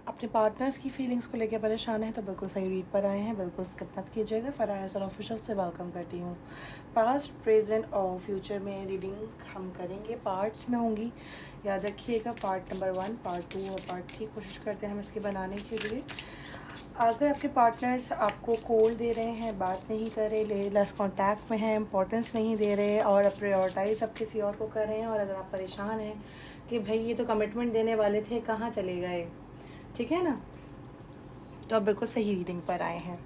अपने पार्टनर्स की फीलिंग्स को लेकर परेशान हैं तो बिल्कुल सही रीड पर आए हैं, बिल्कुल स्किप मत कीजिएगा। फराज और ऑफिशियल से वेलकम करती हूँ। पास्ट, प्रेजेंट और फ्यूचर में रीडिंग हम करेंगे, पार्ट्स में होंगी, याद रखिएगा। पार्ट नंबर 1, पार्ट 2 और पार्ट 3 कोशिश करते हैं हम इसके बनाने के लिए। अगर आपके पार्टनर्स आपको कॉल दे रहे हैं, बात नहीं कर रहे, लेस कॉन्टैक्ट में हैं, इंपॉर्टेंस नहीं दे रहे और प्रायोरिटाइज आप किसी और को कर रहे हैं, और अगर आप परेशान हैं कि भाई ये तो कमिटमेंट देने वाले थे, कहाँ चले गए, ठीक है ना, तो आप बिल्कुल सही रीडिंग पर आए हैं।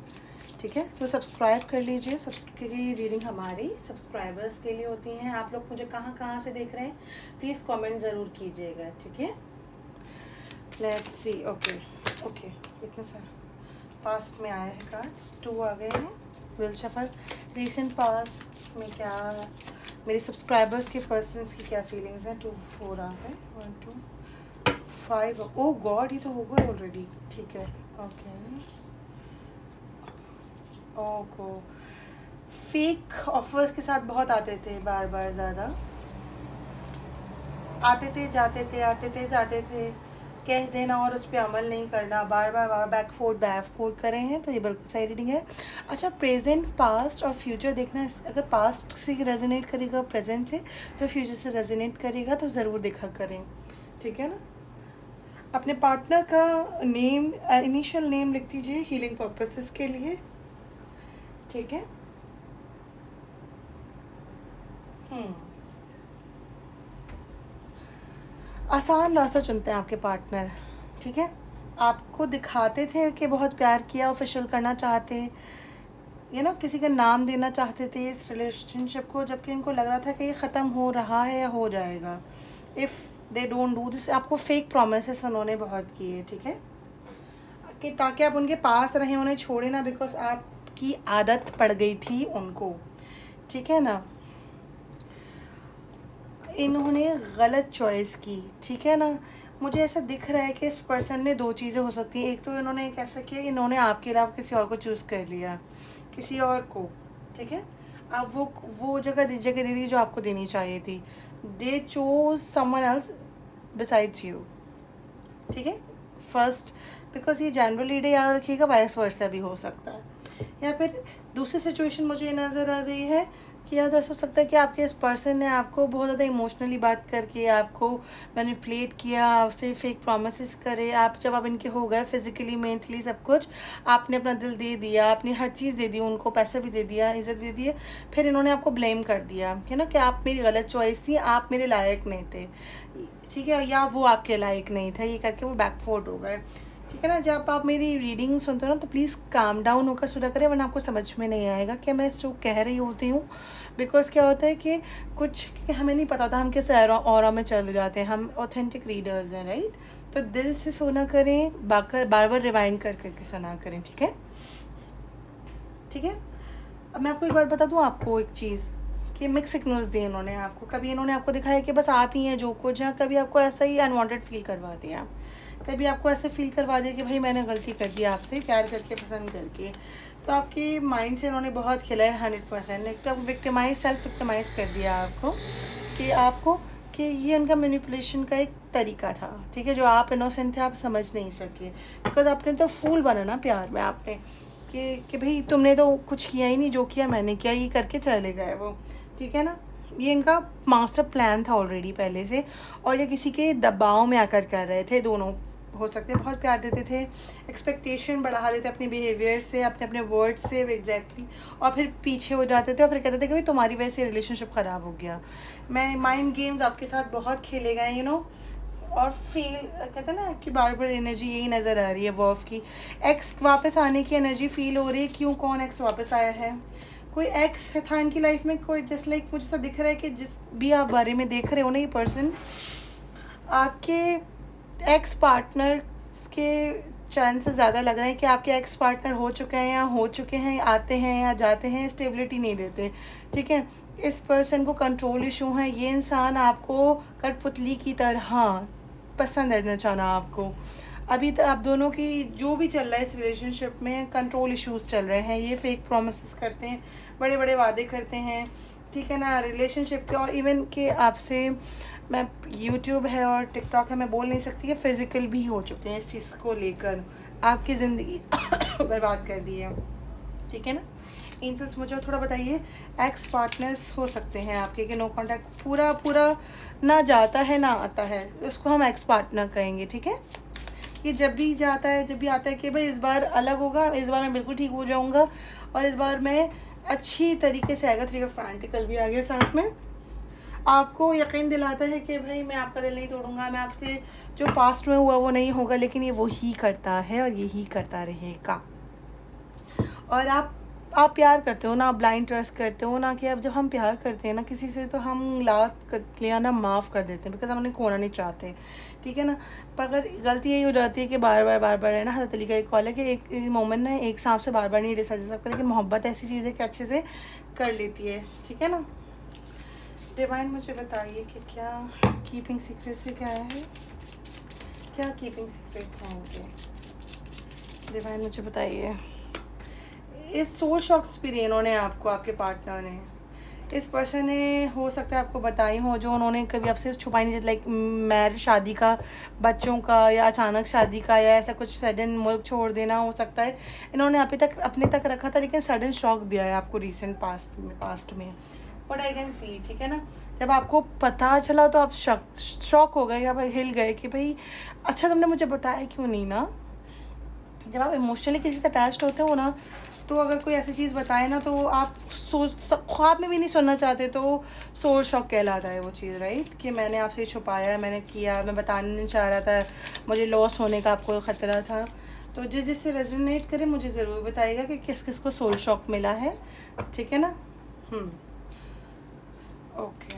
ठीक है, तो सब्सक्राइब कर लीजिए, क्योंकि ये रीडिंग हमारी सब्सक्राइबर्स के लिए होती हैं। आप लोग मुझे कहाँ कहाँ से देख रहे हैं प्लीज़ कमेंट ज़रूर कीजिएगा। ठीक है, लेट्स सी। ओके, इतना सारा पास्ट में आया है कार्ड्स, 2 आ गए हैं। Will shuffle. रीसेंट पास्ट में क्या मेरे सब्सक्राइबर्स के पर्सन्स की क्या फीलिंग्स हैं। 2 4 आ गए, 1 2 5। ओह गॉड, ये तो होगा ऑलरेडी। ठीक है, ओके। ओको फेक ऑफर्स के साथ बहुत आते थे, बार बार ज़्यादा आते थे, जाते थे, आते थे, जाते थे, कह देना और उस पर अमल नहीं करना, बार बार बैक फोर्ड कर रहे हैं, तो ये बिल्कुल सही रीडिंग है। अच्छा, प्रेजेंट, पास्ट और फ्यूचर देखना है। अगर पास्ट से रेजोनेट करेगा प्रेजेंट से, तो फ्यूचर से रेजोनेट करेगा तो ज़रूर देखा करें। ठीक है ना। अपने पार्टनर का नेम, इनिशियल नेम लिख दीजिए हीलिंग पर्पसेस के लिए। ठीक है। आसान रास्ता चुनते हैं आपके पार्टनर। ठीक है, आपको दिखाते थे कि बहुत प्यार किया, ऑफिशियल करना चाहते, किसी का नाम देना चाहते थे इस रिलेशनशिप को, जबकि इनको लग रहा था कि ये ख़त्म हो रहा है या हो जाएगा। If they don't do this, आपको फेक प्रोमिसेस उन्होंने बहुत किए। ठीक है, कि ताकि आप उनके पास रहें, उन्हें छोड़े ना, बिकॉज आपकी आदत पड़ गई थी उनको। ठीक है ना। इन्होंने गलत चॉइस की। ठीक है ना। मुझे ऐसा दिख रहा है कि इस पर्सन ने 2 चीज़ें हो सकती हैं। एक तो इन्होंने एक ऐसा किया कि इन्होंने आपके अलावा किसी और को चूज़ कर लिया, किसी और को। ठीक है, अब वो जगह दे दी जो आपको देनी चाहिए थी। They chose someone else besides you. ठीक है, फर्स्ट, बिकॉज ये जनरली डे याद रखिएगा, वाइस वर्सा भी हो सकता है। या फिर दूसरी सिचुएशन मुझे ये नज़र आ रही है कि याद ऐसा हो सकता है कि आपके इस पर्सन ने आपको बहुत ज़्यादा इमोशनली बात करके आपको मैनिपुलेट किया, आपसे फेक प्रोमिस करे। जब इनके हो गए फिजिकली, मेंटली, सब कुछ, आपने अपना दिल दे दिया, आपने हर चीज़ दे दी उनको, पैसा भी दे दिया, इज़्ज़त भी दी, फिर इन्होंने आपको ब्लेम कर दिया है ना, कि आप मेरी गलत चॉइस थी, आप मेरे लायक नहीं थे। ठीक है, या वो आपके लायक नहीं था, ये करके वो बैकफोर्ड हो गए। ठीक है ना। जब आप मेरी रीडिंग सुनते हो ना, तो प्लीज़ काम डाउन होकर सुना करें, वरना आपको समझ में नहीं आएगा कि मैं जो कह रही होती हूँ। बिकॉज क्या होता है कि क्योंकि हमें नहीं पता होता, हम किस ऑरा में चले जाते हैं। हम ऑथेंटिक रीडर्स हैं, राइट। तो दिल से सुना करें, बार बार रिवाइंड करके सुना करें। ठीक है। ठीक है, अब मैं आपको एक बात बता दूँ, आपको एक चीज़, कि मिक्स सिग्नल्स दिए इन्होंने आपको। कभी इन्होंने आपको दिखाया कि बस आप ही हैं जो कुछ हैं, कभी आपको ऐसा ही अनवांटेड फील करवा दिया, कभी आपको ऐसे फील करवा दिया कि भाई मैंने गलती कर दी आपसे प्यार करके, पसंद करके। तो आपके माइंड से इन्होंने बहुत खेला है 100%। एक तो सेल्फ विक्टिमाइज कर दिया आपको कि ये उनका मैनिपुलेशन का एक तरीका था। ठीक है, जो आप इनोसेंट थे, आप समझ नहीं सके, बिकॉज आपने तो फूल बना ना प्यार में, आपने कि भाई तुमने तो कुछ किया ही नहीं, जो किया मैंने किया, ये करके चले गए वो। ठीक है ना। ये इनका मास्टर प्लान था ऑलरेडी पहले से, और ये किसी के दबाव में आकर कर रहे थे। दोनों हो सकते हैं बहुत प्यार देते थे, एक्सपेक्टेशन बढ़ा देते अपने बिहेवियर से, अपने वर्ड्स से एग्जैक्टली, और फिर पीछे हो जाते थे और फिर कहते थे कि भाई तुम्हारी वजह से रिलेशनशिप ख़राब हो गया। माइंड गेम्स आपके साथ बहुत खेले गए, और फील कहते हैं ना कि बार बार एनर्जी यही नज़र आ रही है वर्फ की। एक्स वापस आने की एनर्जी फील हो रही है। क्यों, कौन एक्स वापस आया है? कोई एक्स था इनकी लाइफ में, कोई जस्ट लाइक मुझे ऐसा दिख रहा है कि जिस भी आप बारे में देख रहे हो ना, ये पर्सन आपके एक्स पार्टनर के चांसेस ज़्यादा लग रहे हैं कि आपके एक्स पार्टनर हो चुके हैं या हो चुके हैं, आते हैं या जाते हैं, स्टेबिलिटी नहीं देते। ठीक है, इस पर्सन को कंट्रोल इशू है। ये इंसान आपको कठपुतली की तरह पसंद है चाहना आपको। अभी तक आप दोनों की जो भी चल रहा है इस रिलेशनशिप में, कंट्रोल इश्यूज चल रहे हैं। ये फेक प्रोमिस करते हैं, बड़े बड़े वादे करते हैं। ठीक है ना, रिलेशनशिप के, और इवन के आपसे मैं यूट्यूब है और टिकटॉक है, मैं बोल नहीं सकती कि फ़िज़िकल भी हो चुके हैं इस चीज़ को लेकर, आपकी ज़िंदगी बर्बाद कर दी है, ठीक है ना। एंजल्स मुझे थोड़ा बताइए, एक्स पार्टनर्स हो सकते हैं आपके कि नो कांटेक्ट पूरा ना जाता है ना आता है, उसको हम एक्स पार्टनर कहेंगे, ठीक है। ये जब भी जाता है, जब भी आता है कि भाई इस बार अलग होगा, इस बार मैं बिल्कुल ठीक हो जाऊंगा और इस बार मैं अच्छी तरीके से आएगा। 3 ऑफ पेंटिकल भी आ गया साथ में, आपको यकीन दिलाता है कि भाई मैं आपका दिल नहीं तोड़ूंगा, मैं आपसे जो पास्ट में हुआ वो नहीं होगा, लेकिन ये वही करता है और यही करता रहेगा। और आप प्यार करते हो ना, आप ब्लाइंड ट्रस्ट करते हो ना, कि अब जब हम प्यार करते हैं ना किसी से तो हम लाख लिया ना माफ़ कर देते हैं, बिकॉज हम उन्हें खोना नहीं चाहते, ठीक है ना। पर अगर गलती यही हो जाती है कि बार बार है ना, हज़रत अली का एक कॉल है कि एक मोमेंट ना एक सांप से बार नहीं डिसा जा सकता, लेकिन मोहब्बत ऐसी चीज़ है कि अच्छे से कर लेती है, ठीक है ना। डिवाइन मुझे बताइए कि क्या कीपिंग सीक्रेट से क्या है, क्या कीपिंग सीक्रेट्स हैं उनके, डिवाइन मुझे बताइए। इस सोल शॉक्स भी दिए इन्होंने आपको, आपके पार्टनर ने, इस पर्सन ने हो सकता है आपको बताई हो, जो उन्होंने कभी आपसे छुपाई नहीं, लाइक मैरिज, शादी का, बच्चों का, या अचानक शादी का, या ऐसा कुछ सडन मुल्क छोड़ देना हो सकता है। इन्होंने अभी तक अपने तक रखा था, लेकिन सडन शॉक दिया है आपको रिसेंट पास्ट में, बट आई कैन सी, ठीक है ना। जब आपको पता चला तो आप शॉक हो गए, आप हिल गए कि भाई अच्छा तुमने मुझे बताया क्यों नहीं ना। जब आप इमोशनली किसी से अटैच्ड होते हो ना, तो अगर कोई ऐसी चीज़ बताए ना तो आप ख्वाब में भी नहीं सुनना चाहते, तो सोल शॉक कहलाता है वो चीज़, राइट। कि मैंने आपसे छुपाया, मैंने किया, मैं बताना नहीं चाह रहा था, मुझे लॉस होने का आपको ख़तरा था। तो जिससे रेजोनेट करे मुझे ज़रूर बताइएगा कि किस किस को सोल शॉक मिला है, ठीक है ना। ओके,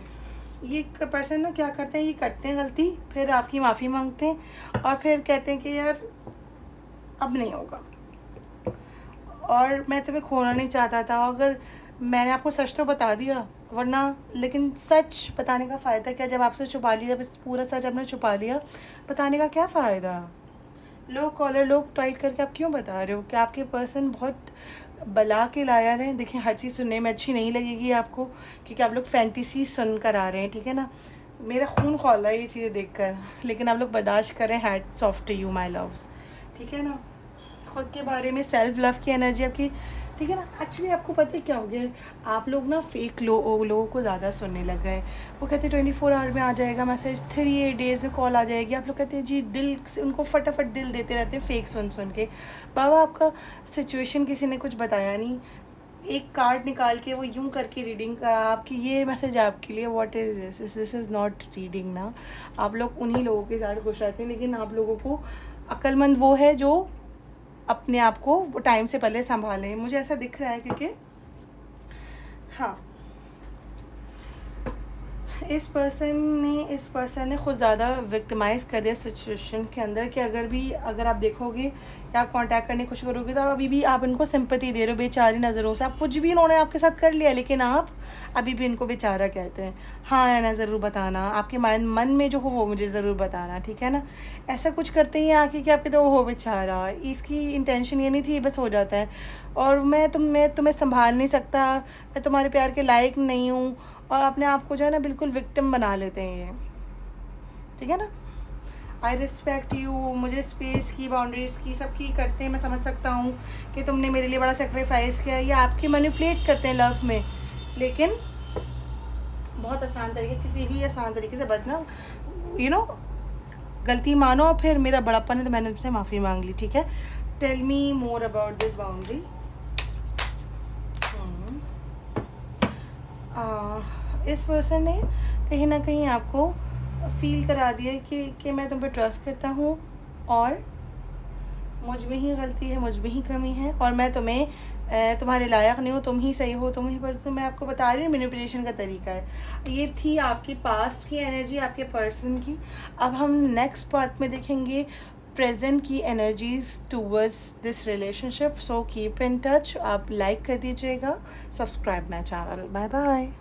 ये पर्सन ना क्या करते हैं, ये करते हैं गलती, फिर आपकी माफ़ी मांगते हैं और फिर कहते हैं कि यार अब नहीं होगा, और मैं तुम्हें खोना नहीं चाहता था, अगर मैंने आपको सच तो बता दिया, वरना लेकिन सच बताने का फ़ायदा क्या, जब आपसे छुपा लिया, जब इस पूरा सच आपने छुपा लिया, बताने का क्या फ़ायदा। लोग कॉलर लोग टाइट करके आप क्यों बता रहे हो कि आपके पर्सन बहुत बला के लायर हैं। देखिए हर चीज़ सुनने में अच्छी नहीं लगेगी आपको, क्योंकि आप लोग फैंटेसी सुन कर आ रहे हैं, ठीक है ना। मेरा खून खौल रहा है ये चीज़ें देखकर, लेकिन आप लोग बर्दाश्त करें। Hats off to you my loves, ठीक है ना। खुद के बारे में सेल्फ लव की एनर्जी आपकी, ठीक है ना। एक्चुअली आपको पता है क्या हो गया है, आप लोग ना फेक लोगों को ज़्यादा सुनने लग गए। वो कहते हैं 24 आवर में आ जाएगा मैसेज, 3 days में कॉल आ जाएगी। आप लोग कहते हैं जी दिल से, उनको फटाफट दिल देते रहते हैं फेक सुन के। बाबा आपका सिचुएशन किसी ने कुछ बताया नहीं, एक कार्ड निकाल के वो यूं करके रीडिंग का, आपकी ये मैसेज आपके लिए, what is this is not reading ना। आप लोग उन्हीं लोगों के साथ खुश रहते हैं, लेकिन आप लोगों को अक्लमंद वो है जो अपने आप को टाइम से पहले संभालें, मुझे ऐसा दिख रहा है। क्योंकि हाँ, इस पर्सन ने खुद ज़्यादा विक्टिमाइज़ कर दिया सिचुएशन के अंदर, कि अगर आप देखोगे या आप कांटेक्ट करने की कोशिश करोगे तो अभी भी आप इनको सिंपैथी दे रहे हो बेचारी नज़रों से। आप कुछ भी इन्होंने आपके साथ कर लिया, लेकिन आप अभी भी इनको बेचारा कहते हैं। हाँ या ना ज़रूर बताना, आपके मन में जो हो वो मुझे ज़रूर बताना, ठीक है ना। ऐसा कुछ करते ही आके कि आप कहते हो बेचारा, इसकी इंटेंशन ये नहीं थी, बस हो जाता है। और मैं तुम्हें संभाल नहीं सकता, मैं तुम्हारे प्यार के लायक नहीं हूँ, और अपने आप को जो है ना बिल्कुल विक्टिम बना लेते हैं ये, ठीक है ना। आई रिस्पेक्ट यू, मुझे स्पेस की, बाउंड्रीज़ की, सबकी करते हैं। मैं समझ सकता हूँ कि तुमने मेरे लिए बड़ा सेक्रीफाइस किया, ये आपकी मैनिपुलेट करते हैं लव में, लेकिन बहुत आसान तरीके, किसी भी आसान तरीके से बचना, यू नो। गलती मानो और फिर मेरा बड़ापन है तो मैंने उनसे माफ़ी मांग ली, ठीक है। Tell me more about this boundary. इस पर्सन ने कहीं ना कहीं आपको फील करा दिया कि मैं तुम पे ट्रस्ट करता हूँ और मुझ में ही गलती है, मुझ में ही कमी है, और मैं तुम्हारे लायक नहीं हूँ, तुम ही सही हो, तुम ही पर। तो मैं आपको बता रही हूँ मैनिपुलेशन का तरीका है। ये थी आपकी पास्ट की एनर्जी, आपके पर्सन की। अब हम नेक्स्ट पार्ट में देखेंगे प्रेजेंट की energies towards this relationship. So keep in touch. आप लाइक कर दीजिएगा, subscribe my channel. Bye bye.